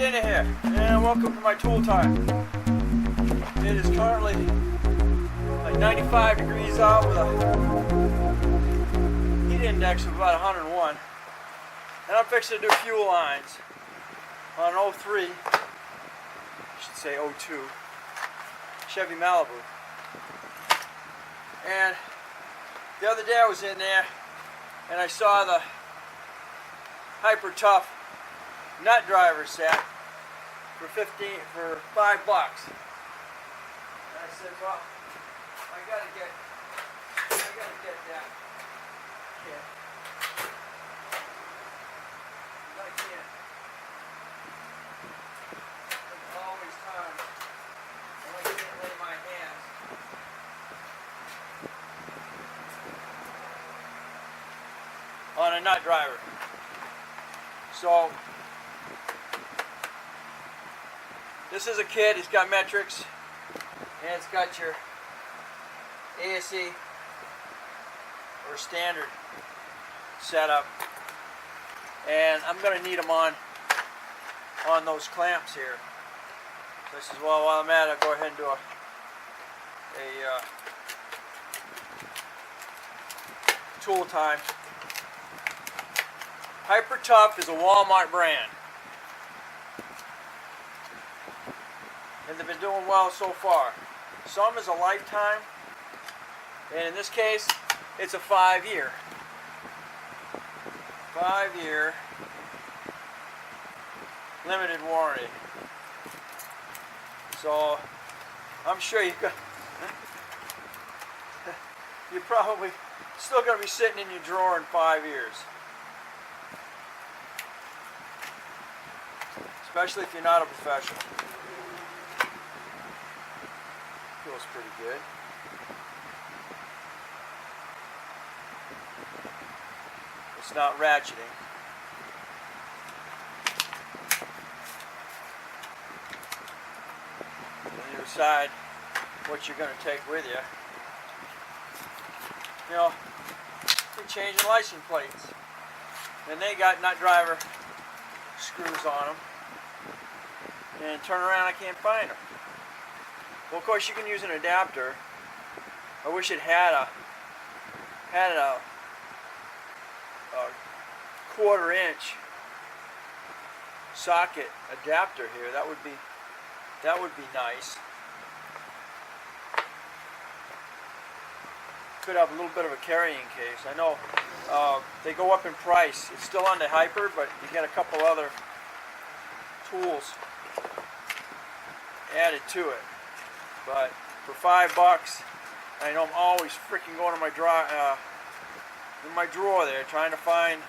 Dinner here, and welcome to my tool time. It is currently like 95 degrees out with a heat index of about 101, and I'm fixing to do fuel lines on an 03, I should say 02, Chevy Malibu. And the other day I was in there and I saw the Hyper Tough nut driver set for $5. And I said, well, I gotta get that kit. I can't. There's always time when I can't lay my hands on a nut driver. So this is a kit. It's got metrics, and it's got your ASE or standard setup, and I'm going to need them on those clamps here. So I said, well, while I'm at it, I'll go ahead and do a tool time. Hyper Tough is a Walmart brand, and they've been doing well so far. Some is a lifetime, and in this case, it's a 5-year. 5-year limited warranty. So I'm sure you're probably still going to be sitting in your drawer in 5 years. Especially if you're not a professional. Feels pretty good. It's not ratcheting. When you decide what you're going to take with you, you know, you're changing license plates. And they got nut driver screws on them. And turn around, I can't find them. Well, of course, you can use an adapter. I wish it had a 1/4-inch socket adapter here. That would be nice. Could have a little bit of a carrying case. I know they go up in price. It's still on the Hyper, but you get a couple other tools added to it. But for $5, I know I'm always freaking going to my drawer there trying to find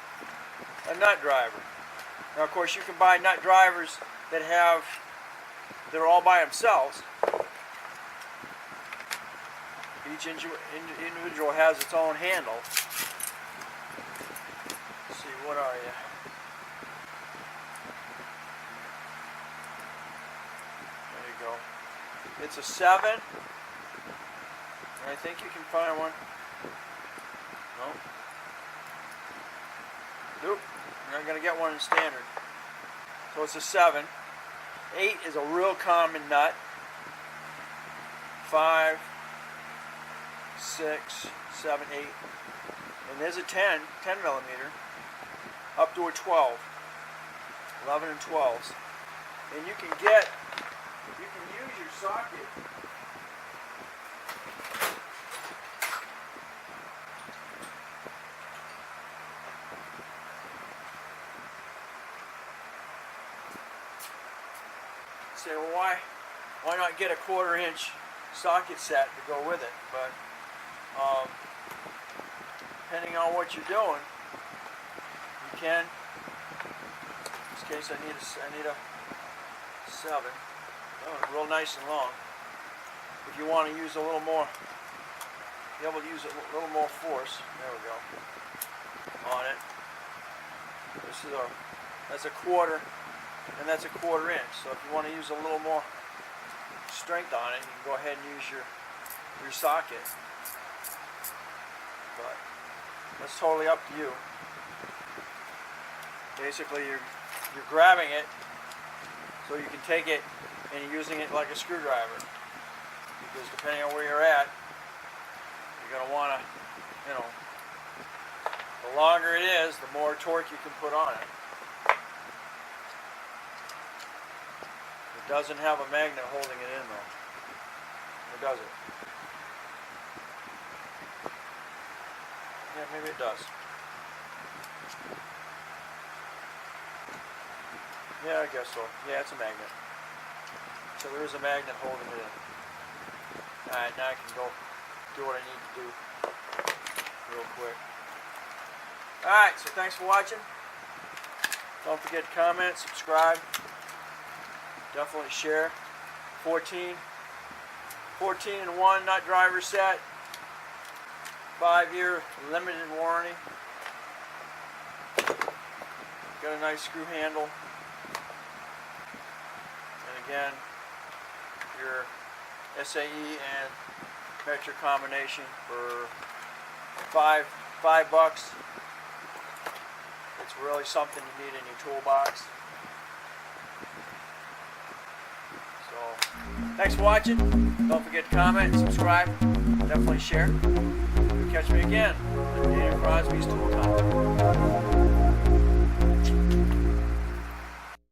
a nut driver. Now, of course, you can buy nut drivers they're all by themselves. Each individual has its own handle. Let's see, what are you? It's a 7, and I think you can find one. Nope, you're not going to get one in standard. So it's a 7. 8 is a real common nut. 5, 6, 7, 8, and there's a 10 millimeter, up to a 12, 11 and 12s, and you can use your socket say, well, why not get a 1/4-inch socket set to go with it? But depending on what you're doing, you can. In this case, I need a 7. Oh, real nice and long. If you want to use a little more, be able to use a little more force. There we go. On it. That's a 1/4, and that's a 1/4-inch. So if you want to use a little more strength on it, you can go ahead and use your socket. But that's totally up to you. Basically, you're grabbing it so you can take it and you're using it like a screwdriver. Because depending on where you're at, you're going to want to, you know, the longer it is, the more torque you can put on it. It doesn't have a magnet holding it in though. Or does it? Yeah, maybe it does. Yeah, I guess so. Yeah, it's a magnet. So there is a magnet holding it in. Alright, now I can go do what I need to do real quick. Alright, so thanks for watching. Don't forget to comment, subscribe. Definitely share. 14 and 1 nut driver set. 5-year limited warranty. Got a nice screw handle. And again, your SAE and metric combination for $5. It's really something you need in your toolbox. So, thanks for watching. Don't forget to comment, subscribe, definitely share. Catch me again at Crosby's Tool Time.